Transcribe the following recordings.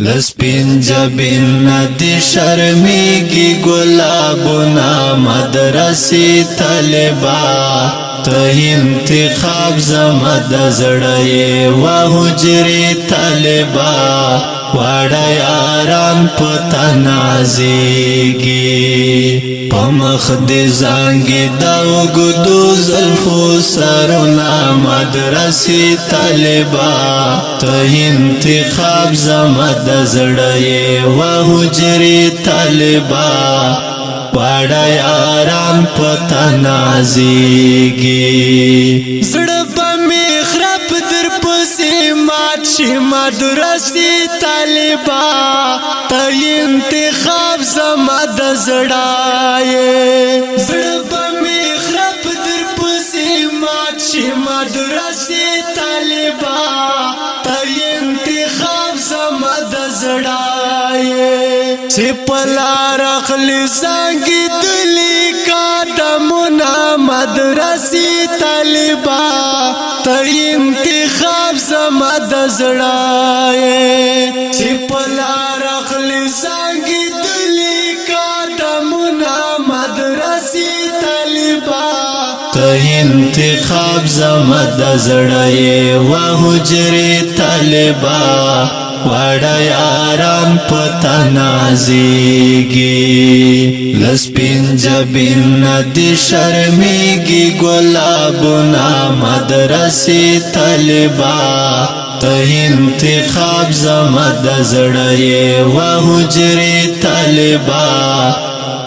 لسپین جبین ندی شرمیگی گلابنا مدرسی طالبا ته انتخاب زمد زړی و حجری طالبا واړه یاران پتا نازیږي پمخ دې زانګي دا وګدو زلفو سرونه مدرسې طالبا ته انتخاب زمد زړی و حجری طالبا واړه یاران پتا نازیږي زړه به مې خراب در پسې مات شي مدرسې طالبا ته انتخاب زما د زړه زړه به مې خراب در پسې مات شي مدرسې طالبا ته انتخاب زما د زړه چې پلار اخلي زنګي دلی قدمونه مدرسې طالبا ته انتخاب زما د زړه چې پلار اخلي زنګي دلی قدمونه مدرسې طالبا ته انتخاب زما د زړه و حجرې طالبا واړه یاران پتا نازیږي لسپین جبین ندی شرمیږي ګلابونه مدرسې طالبا ته انتخاب زما د زړه و حجرې طالبا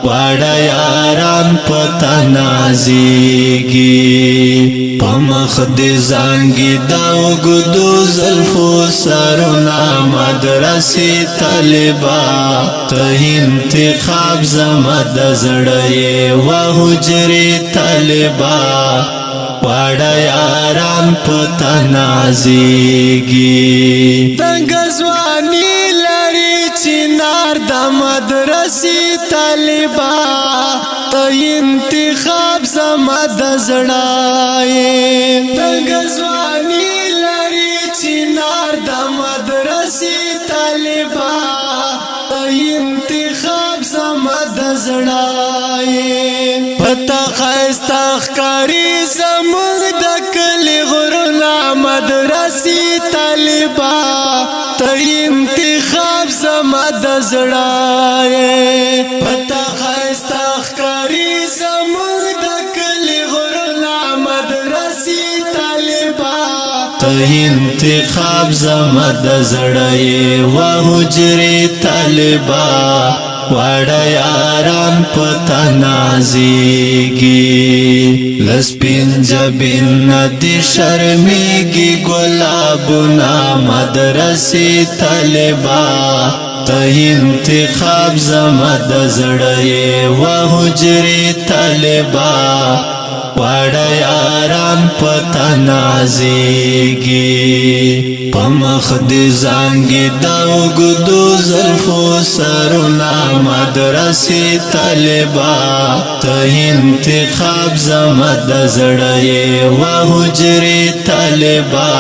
واړه یاران پتا نازیږي پمخ دې زانګي دا وګدو زلفو سرونه مدرسې طالبا ته انتخاب زما د زړه و حجرې طالبا واړه یاران پتا نازیږي تنگ ځواني لري چنار د مدرسې طالبا ته انتخاب زما د زړه تنگ ځواني لري چنار د مدرسې طالبا ته انتخاب زما د زړه پتا خسته ښکاري زموږ د کلي غرونه مدرسې طالبا ته انتخاب زما د زړه پتا خسته ښکاري زموږ د کلي غرونه مدرسې طالبا ته انتخاب زما د زړه و حجرې طالبا واړه یاران پتا نازیږي لسپین جبین ندی شرمیږي ګلابونه مدرسې طالبا ته انتخاب زما د زړه و حجرې طالبا واړه یاران پتا نازیږي پمخ دې زانګي دا وګدو زلفو سرونه مدرسې طالبا ته انتخاب زما د زړه و حجرې طالبا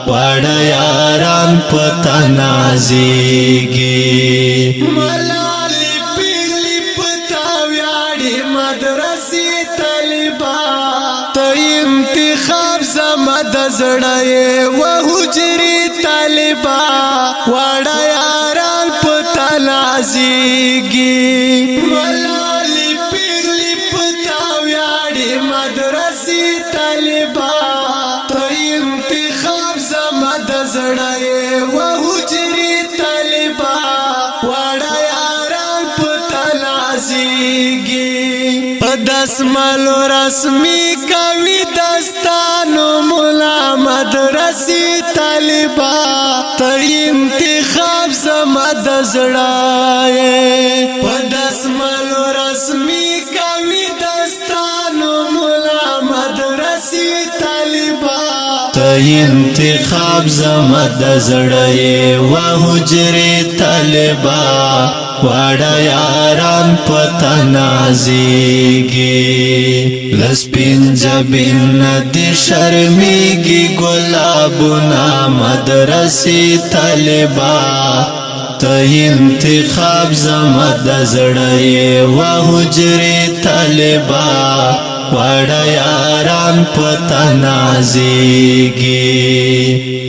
واړه یاران پتا نازیږي ملالي پیغلي پتا ویاړي مدرسې طالبا ته انتخاب زما د زړه و حجرې طالبا واړه یاران پتا نازیږي ملالي پیغلي پتا ویاړي مدرسې طالبا ته انتخاب زما د زړه و حجرې طالبا واړه یاران پتا نازیږي دسمالو رسمی کوي دستانو مولا مدرسې طالبا ته انتخاب زما د زړه دسمالو رسمی کوي دستانو مولا مدرسې طالبا ته انتخاب زما د زړه و حجرې طالبا واړه یاران پتا نازیږي لسپین جبین ندی شرمیږي ګلابونه مدرسې طالبا ته انتخاب زما د زړه و حجرې طالبا واړه یاران پتا نازیږي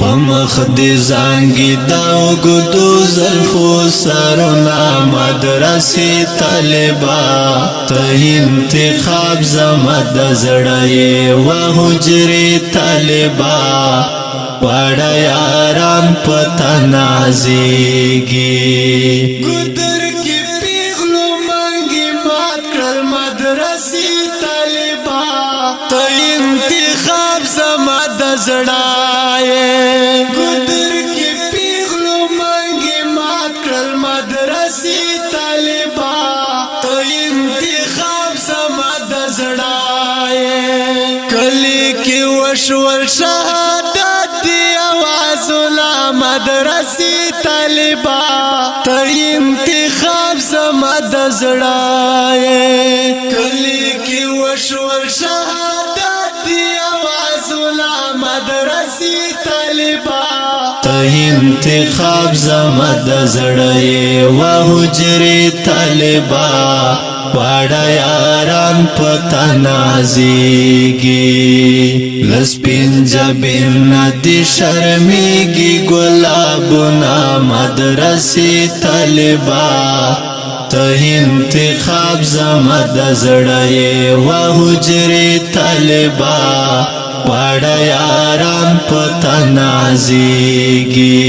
په مخ دې زانګي د اوږدو زلفو سرونه مدرسې طالبا ته انتخاب زما د زړه و حجرې طالبا واړه یاران پتا نازیږي ګودر کې پیغلو مانګي مات کړل مدرسې طالبا ته انتخاب زما د زړه ګودر کې پیغلو مانګي مات کړل مدرسې طالبا ته انتخاب زما د زړه کلی کې وشول شهادت دی آوازونه مدرسې طالبا ته انتخاب زما د زړه کلی کې وشول شهادت دی آوازونه مدرسې طالبا ته انتخاب زما د زړه و حجرې طالبا واړه یاران پتا نازیږي لسپین جبین ندی شرمیږي ګلابونه مدرسې طالبا ته انتخاب زما د زړه و حجرې طالبا واړه یاران پتا نازیږي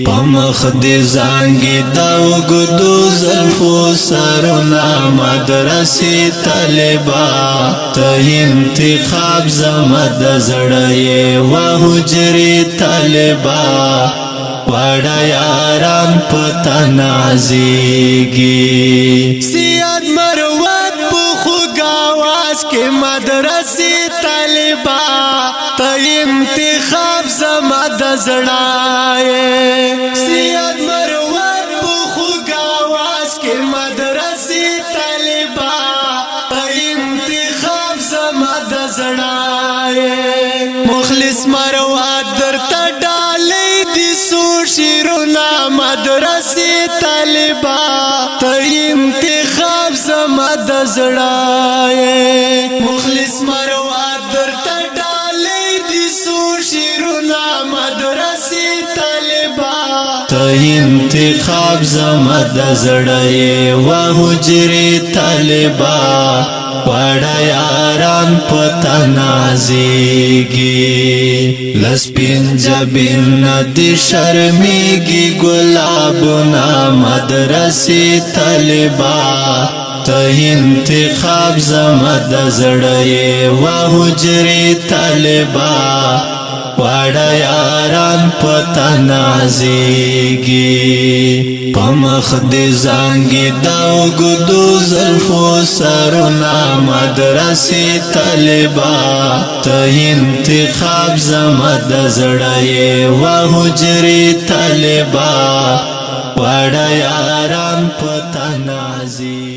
په مخ دې زانګي د اوږدو زلفو سرونه مدرسې طالبا ته انتخاب زما د زړه و حجرې طالبا واړه یاران پتا نازیږي سیاد مروت په خوږ آواز کې مدرسې طالبا ته انتخاب زما د زړه سیاد مروت په خوږ آواز کې مدرسې طالبا ته انتخاب زما د زړه مخلص مروت درته ډالۍ دي سو شیرونه مدرسې طالبا ته انتخاب زما د زړه مخلص مروت درته ډالۍ دي سو شیرونه مدرسې طالبا ته انتخاب زما د زړه و حجرې طالبا واړه یاران پتا نازیږي لسپین جبین ندی شرمیږي ګلابونه مدرسې طالبا ته انتخاب زما د زړه و حجرې طالبا واړه یاران پتا نازیږي په مخ دې زانګي د اوږدو زلفو سرونه مدرسې طالبا ته انتخاب زما د زړه و حجرې طالبا واړه یاران پتا نازیږي